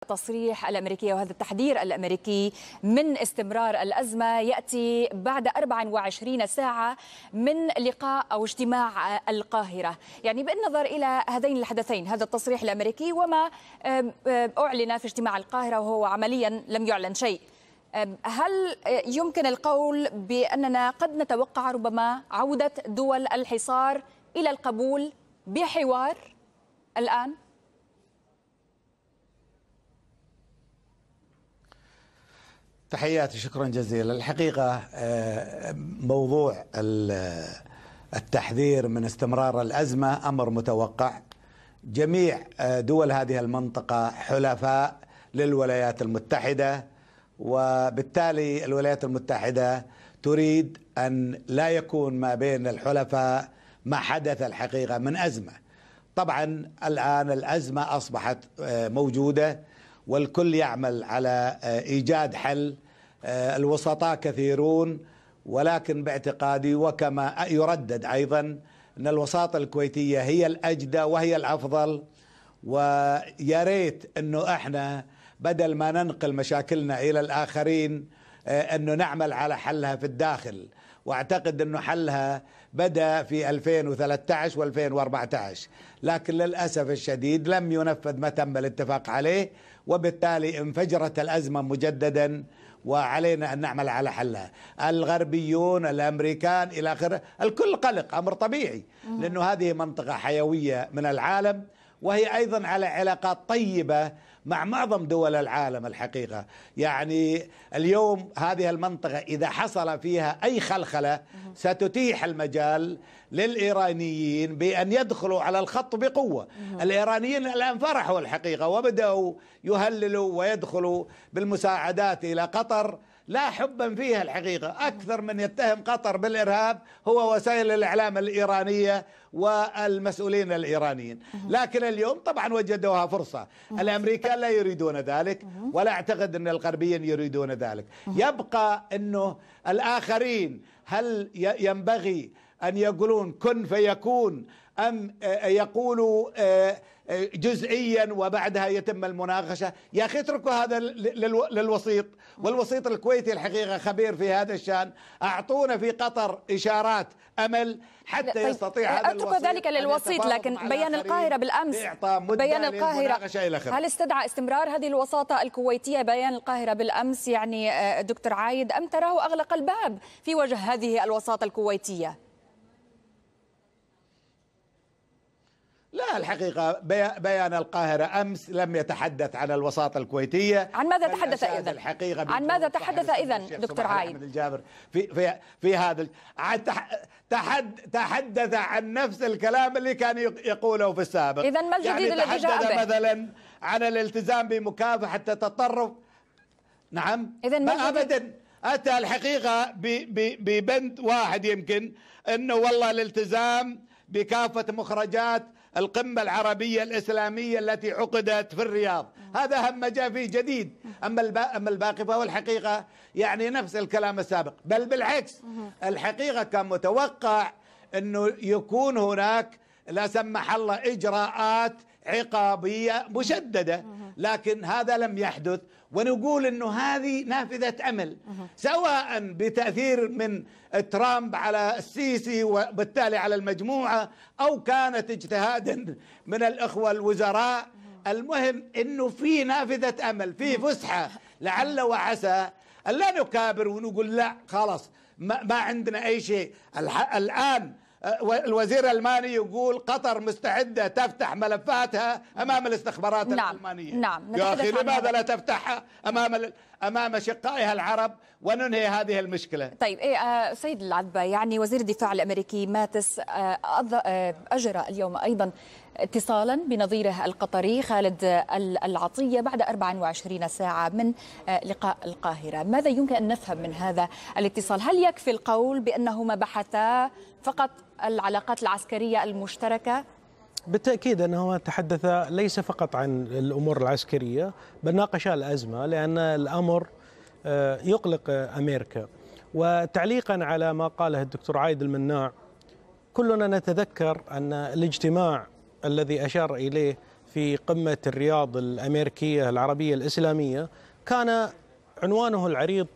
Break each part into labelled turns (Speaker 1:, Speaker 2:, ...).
Speaker 1: التصريح الأمريكي وهذا التحذير الأمريكي من استمرار الأزمة يأتي بعد 24 ساعة من لقاء أو اجتماع القاهرة. يعني بالنظر إلى هذين الحدثين، هذا التصريح الأمريكي وما أعلن في اجتماع القاهرة وهو عمليا لم يعلن شيء، هل يمكن القول بأننا قد نتوقع ربما عودة دول الحصار إلى القبول بحوار الآن؟
Speaker 2: تحياتي، شكرا جزيلا. الحقيقة موضوع التحذير من استمرار الأزمة أمر متوقع. جميع دول هذه المنطقة حلفاء للولايات المتحدة، وبالتالي الولايات المتحدة تريد أن لا يكون ما بين الحلفاء ما حدث الحقيقة من أزمة. طبعا الآن الأزمة أصبحت موجودة والكل يعمل على إيجاد حل. الوسطاء كثيرون، ولكن باعتقادي وكما يردد أيضا أن الوساطة الكويتية هي الأجدى وهي الأفضل، ويا ريت أنه إحنا بدل ما ننقل مشاكلنا إلى الآخرين أنه نعمل على حلها في الداخل. واعتقد أنه حلها بدأ في 2013 و2014، لكن للأسف الشديد لم ينفذ ما تم الاتفاق عليه، وبالتالي انفجرت الأزمة مجددا وعلينا أن نعمل على حلها. الغربيون، الأمريكان إلى آخره، الكل قلق، أمر طبيعي، لأنه هذه منطقة حيوية من العالم، وهي أيضا على علاقات طيبة مع معظم دول العالم. الحقيقة يعني اليوم هذه المنطقة إذا حصل فيها أي خلخلة ستتيح المجال للإيرانيين بأن يدخلوا على الخط بقوة. الإيرانيين الآن فرحوا الحقيقة وبدأوا يهللوا ويدخلوا بالمساعدات إلى قطر، لا حبا فيها الحقيقة. أكثر من يتهم قطر بالإرهاب هو وسائل الإعلام الإيرانية والمسؤولين الإيرانيين، لكن اليوم طبعا وجدوها فرصة. الأمريكان لا يريدون ذلك، ولا أعتقد أن الغربيين يريدون ذلك. يبقى أنه الآخرين هل ينبغي أن يقولون كن فيكون، أم يقولوا جزئيا وبعدها يتم المناقشة؟ يا أخي اتركوا هذا للوسيط، والوسيط الكويتي الحقيقة خبير في هذا الشأن. أعطونا في قطر إشارات أمل حتى يستطيع هذا الوسيط
Speaker 1: ذلك للوسيط. لكن بيان القاهرة بالأمس، بيان القاهرة هل استدعى استمرار هذه الوساطة الكويتية؟ بيان القاهرة بالأمس يعني دكتور عايد، أم تراه أغلق الباب في وجه هذه الوساطة الكويتية؟
Speaker 2: لا، الحقيقة بيان القاهرة أمس لم يتحدث عن الوساطة الكويتية.
Speaker 1: عن ماذا تحدث إذن؟ عن ماذا تحدث إذن دكتور عايد؟
Speaker 2: الجابر في هذا تحدث عن نفس الكلام اللي كان يقوله في السابق.
Speaker 1: إذن ما الجديد
Speaker 2: يعني
Speaker 1: الذي جاء به؟
Speaker 2: مثلا عن الالتزام بمكافحة التطرف. نعم،
Speaker 1: إذن ما
Speaker 2: أبدا. أتى الحقيقة ببند واحد، يمكن أنه والله الالتزام بكافة مخرجات القمة العربية الإسلامية التي عقدت في الرياض. هذا هم جاء فيه جديد. أما الباقي فهو الحقيقة يعني نفس الكلام السابق، بل بالعكس. الحقيقة كان متوقع أنه يكون هناك لا سمح الله إجراءات عقابية مشددة، لكن هذا لم يحدث. ونقول أنه هذه نافذة أمل، سواء بتأثير من ترامب على السيسي وبالتالي على المجموعة، أو كانت اجتهادا من الأخوة الوزراء. المهم أنه في نافذة أمل، في فسحة، لعل وعسى أن لا نكابر ونقول لا خلاص ما عندنا أي شيء. الآن الوزير الألماني يقول قطر مستعدة تفتح ملفاتها أمام الاستخبارات الألمانية.
Speaker 1: نعم.
Speaker 2: يا أخي لماذا لا تفتحها أمام شقائها العرب وننهي هذه المشكلة؟
Speaker 1: طيب سيد العذبة، يعني وزير الدفاع الأمريكي ماتس أجرى اليوم أيضا اتصالا بنظيره القطري خالد العطية بعد 24 ساعة من لقاء القاهرة. ماذا يمكن أن نفهم من هذا الاتصال؟ هل يكفي القول بأنهما بحثا فقط العلاقات العسكرية المشتركة؟
Speaker 3: بالتأكيد أنه تحدث ليس فقط عن الأمور العسكرية، بل ناقشا الأزمة، لأن الأمر يقلق أمريكا. وتعليقا على ما قاله الدكتور عايد المناع، كلنا نتذكر أن الاجتماع الذي أشار إليه في قمة الرياض الأمريكية العربية الإسلامية كان عنوانه العريض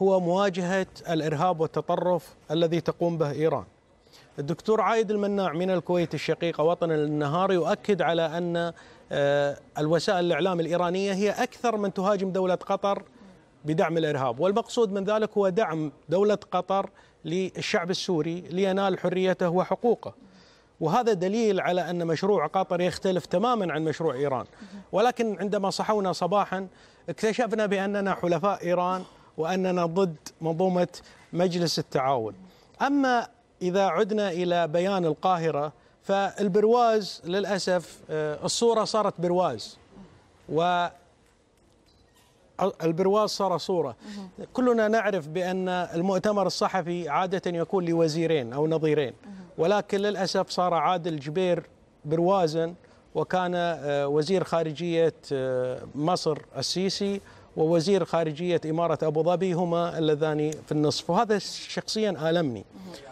Speaker 3: هو مواجهة الإرهاب والتطرف الذي تقوم به إيران. الدكتور عايد المناع من الكويت الشقيقة وطن النهار يؤكد على أن الوسائل الإعلام الإيرانية هي أكثر من تهاجم دولة قطر بدعم الإرهاب، والمقصود من ذلك هو دعم دولة قطر للشعب السوري لينال حريته وحقوقه. وهذا دليل على أن مشروع قطر يختلف تماما عن مشروع إيران. ولكن عندما صحونا صباحا اكتشفنا بأننا حلفاء إيران وأننا ضد منظومة مجلس التعاون. أما إذا عدنا إلى بيان القاهرة فالبرواز للأسف الصورة صارت برواز والبرواز صار صورة. كلنا نعرف بأن المؤتمر الصحفي عادة يكون لوزيرين أو نظيرين، ولكن للأسف صار عادل جبير بروازا، وكان وزير خارجية مصر السيسي ووزير خارجية إمارة أبو ظبي هما اللذان في النصف، وهذا شخصيا آلمني.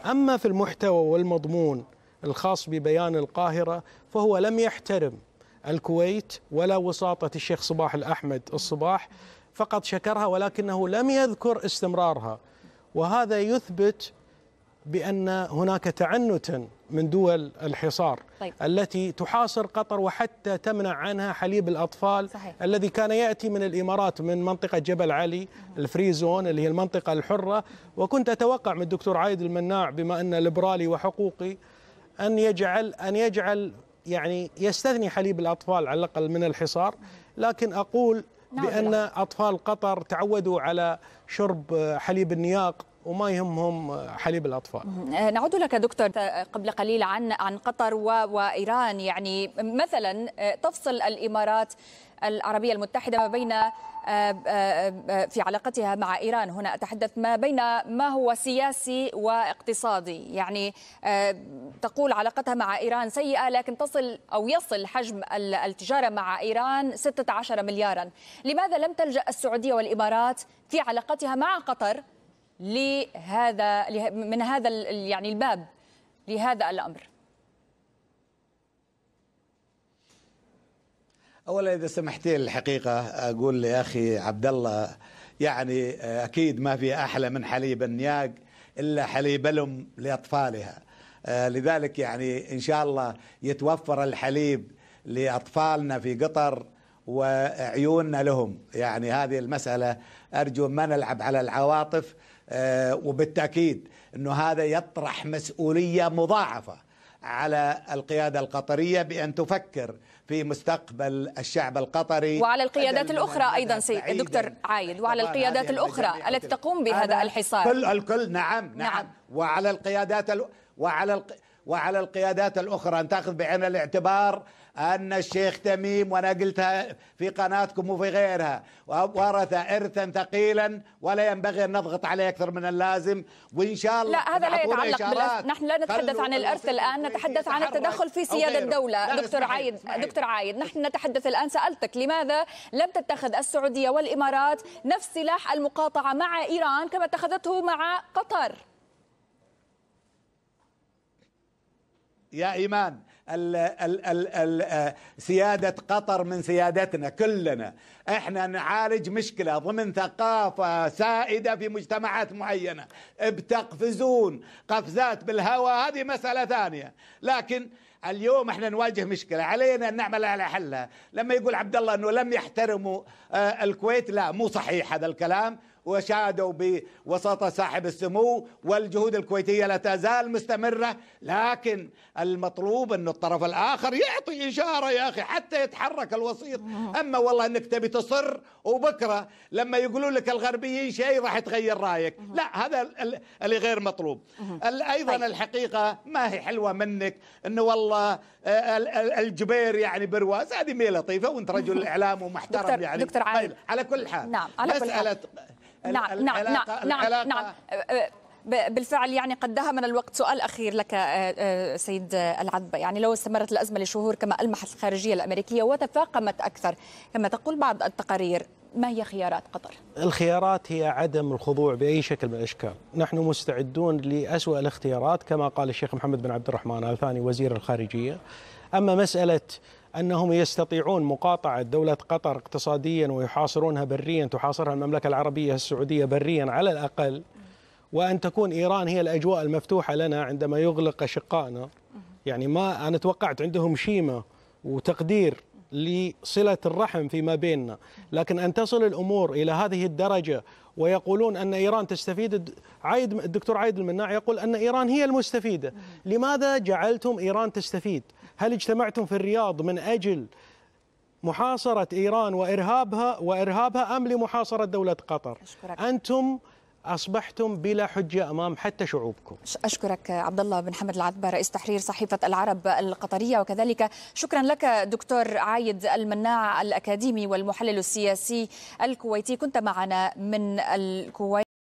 Speaker 3: أما في المحتوى والمضمون الخاص ببيان القاهرة فهو لم يحترم الكويت ولا وساطة الشيخ صباح الأحمد الصباح، فقط شكرها ولكنه لم يذكر استمرارها، وهذا يثبت بأن هناك تعنتا من دول الحصار التي تحاصر قطر وحتى تمنع عنها حليب الأطفال الذي كان يأتي من الإمارات من منطقة جبل علي الفري زون اللي هي المنطقة الحرة. وكنت أتوقع من الدكتور عايد المناع بما أن ليبرالي وحقوقي أن يجعل يعني يستثني حليب الأطفال على الأقل من الحصار، لكن أقول بأن أطفال قطر تعودوا على شرب حليب النياق وما يهمهم حليب الأطفال.
Speaker 1: نعود لك دكتور قبل قليل عن قطر وإيران. يعني مثلا تفصل الإمارات العربية المتحدة ما بين في علاقتها مع إيران، هنا أتحدث ما بين ما هو سياسي واقتصادي. يعني تقول علاقتها مع إيران سيئة، لكن تصل أو يصل حجم التجارة مع إيران 16 مليارا. لماذا لم تلجأ السعودية والإمارات في علاقتها مع قطر من هذا يعني الباب لهذا الأمر؟
Speaker 2: أولا إذا سمحتي الحقيقة أقول لأخي عبد الله، يعني أكيد ما في أحلى من حليب النياق إلا حليب الأم لأطفالها. لذلك يعني إن شاء الله يتوفر الحليب لأطفالنا في قطر وعيوننا لهم. يعني هذه المسألة أرجو ما نلعب على العواطف، وبالتأكيد أنه هذا يطرح مسؤولية مضاعفة على القيادة القطرية بأن تفكر في مستقبل الشعب القطري
Speaker 1: وعلى القيادات الأخرى أيضا دكتور عايد، وعلى القيادات الأخرى التي تقوم بهذا الحصار.
Speaker 2: الكل نعم. وعلى القيادات الأخرى أن تأخذ بعين الاعتبار أن الشيخ تميم، وأنا قلتها في قناتكم وفي غيرها، ورث إرثا ثقيلا ولا ينبغي أن نضغط عليه أكثر من اللازم. وإن شاء الله
Speaker 1: لا، هذا لا يتعلق نحن لا نتحدث عن الإرث الآن، نتحدث عن التدخل في سيادة الدولة. دكتور عايد نحن نتحدث الآن، سألتك لماذا لم تتخذ السعودية والإمارات نفس سلاح المقاطعة مع إيران كما اتخذته مع قطر؟
Speaker 2: يا إيمان، سيادة قطر من سيادتنا كلنا. احنا نعالج مشكلة ضمن ثقافة سائدة في مجتمعات معينة، بتقفزون قفزات بالهواء هذه مسألة ثانية، لكن اليوم احنا نواجه مشكلة علينا ان نعمل على حلها. لما يقول عبد الله انه لم يحترموا الكويت، لا مو صحيح هذا الكلام، وشادوا بوساطة صاحب السمو، والجهود الكويتية لا تزال مستمرة، لكن المطلوب أن الطرف الآخر يعطي إشارة يا أخي حتى يتحرك الوسيط. أما والله أنك تبي تصر وبكرة لما يقولوا لك الغربيين شيء راح تغير رأيك، لا، هذا اللي غير مطلوب. أيضا الحقيقة ما هي حلوة منك أنه والله الجبير يعني برواز، هذه مي لطيفة وانت رجل إعلام ومحترم يعني.
Speaker 1: دكتور عايد،
Speaker 2: على كل حال
Speaker 1: نعم، على كل حال. نعم. بالفعل يعني قد داهمنا الوقت. سؤال أخير لك سيد العذبة، يعني لو استمرت الأزمة لشهور كما ألمحت الخارجية الأمريكية وتفاقمت أكثر كما تقول بعض التقارير، ما هي خيارات قطر؟
Speaker 3: الخيارات هي عدم الخضوع بأي شكل من الأشكال. نحن مستعدون لأسوأ الاختيارات كما قال الشيخ محمد بن عبد الرحمن آل ثاني وزير الخارجية. أما مسألة أنهم يستطيعون مقاطعة دولة قطر اقتصاديا ويحاصرونها بريا، تحاصرها المملكة العربية السعودية بريا على الأقل، وأن تكون إيران هي الأجواء المفتوحة لنا عندما يغلق أشقائنا. يعني ما أنا توقعت عندهم شيمة وتقدير لصلة الرحم فيما بيننا، لكن أن تصل الأمور إلى هذه الدرجة ويقولون أن إيران تستفيد. الدكتور عايد المناع يقول أن إيران هي المستفيدة. لماذا جعلتم إيران تستفيد؟ هل اجتمعتم في الرياض من أجل محاصرة إيران وإرهابها أم لمحاصرة دولة قطر؟ أنتم أصبحتم بلا حجة أمام حتى شعوبكم.
Speaker 1: أشكرك عبد الله بن حمد العذبة، رئيس تحرير صحيفة العرب القطرية، وكذلك شكرا لك دكتور عايد المناع الأكاديمي والمحلل السياسي الكويتي، كنت معنا من الكويت.